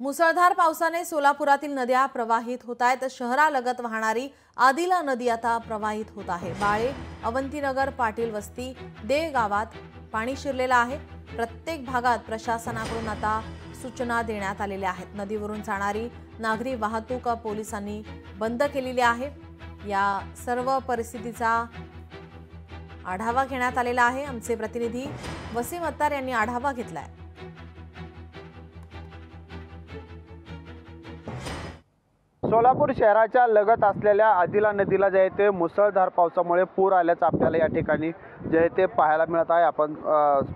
मुसळधार पावसाने सोलापुरातील नद्या प्रवाहित होत आहेत। शहरालगत वाहणारी आदिला नदी आता प्रवाहित होत आहे। बाळे, अवंतीनगर, पाटील वस्ती, दे गावात पाणी शिरलेलं आहे। प्रत्येक भागात प्रशासनाकडून आता सूचना देण्यात आलेल्या आहेत। नदीवरून जाणारी नागरी वाहतूक पोलिसांनी बंद केलेली आहे। या सर्व परिस्थितीचा आढावा घेण्यात आलेला आहे। आमचे प्रतिनिधी वसीम अत्तार यांनी आढावा घेतलाय। सोलापूर शहराच्या लगत असलेल्या आदिला नदीला जे आहे ते मुसळधार पावसामुळे पूर आल्याचं आपल्याला या ठिकाणी जे आहे ते पाहायला मिळत आहे। आपण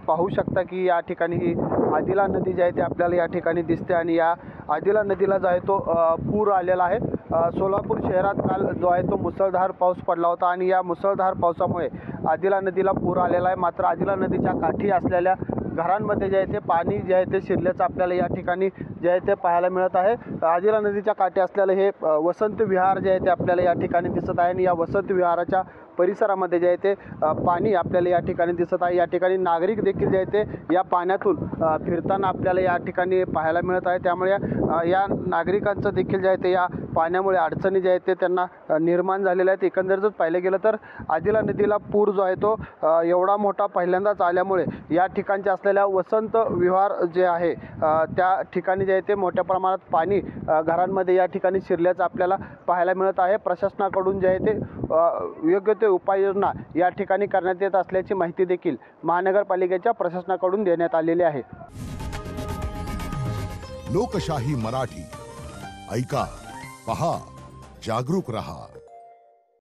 पाहू शकता की या ठिकाणी ही आदिला नदी जी आहे ते आपल्याला या ठिकाणी दिसते आणि या आदिला नदीला जो आहे तो पूर आलेला आहे। सोलापूर शहरात काल जो आहे तो मुसळधार पाऊस पडला होता आणि या मुसळधार पावसामुळे आदिला नदीला पूर आलेला आहे। मात्र आदिला नदीच्या काठी असलेल्या घरांमध्ये जे आहे ते पाणी जे आहे ते शिरल्याचं आपल्याला या ठिकाणी जे आहे ते पाहायला मिळत आहे। आदिला नदीच्या काठी असलेलं हे वसंत विहार जे आहे ते आपल्याला या ठिकाणी दिसत आहे आणि या वसंत विहाराच्या परिसरामध्ये जे आहे ते पाणी आपल्याला या ठिकाणी दिसत आहे। या ठिकाणी नागरिक देखील जे आहे ते या पाण्यातून फिरताना आपल्याला या ठिकाणी पाहायला मिळत आहे। त्यामुळे या नागरिकांचं देखील जे आहे ते या पाण्यामुळे अडचणी जे आहेत ते त्यांना निर्माण झालेल्या आहेत। एकंदरीतच पाहिलं गेलं तर आदिला नदीला पूर जो आहे तो एवढा मोठा पहिल्यांदाच आल्यामुळे या ठिकाणचे असलेल्या वसंत विहार जे आहे त्या ठिकाणी जे आहे ते मोठ्या प्रमाणात पाणी घरांमध्ये या ठिकाणी शिरल्याचं आपल्याला पाहायला मिळत आहे। प्रशासनाकडून जे आहे ते योग्य ते उपाययोजना या ठिकाणी करण्यात येत असल्याची माहिती देखील महानगरपालिकेच्या प्रशासनाकडून देण्यात आलेली आहे। लोकशाही मराठी ऐका, पहा, जागरूक रहा।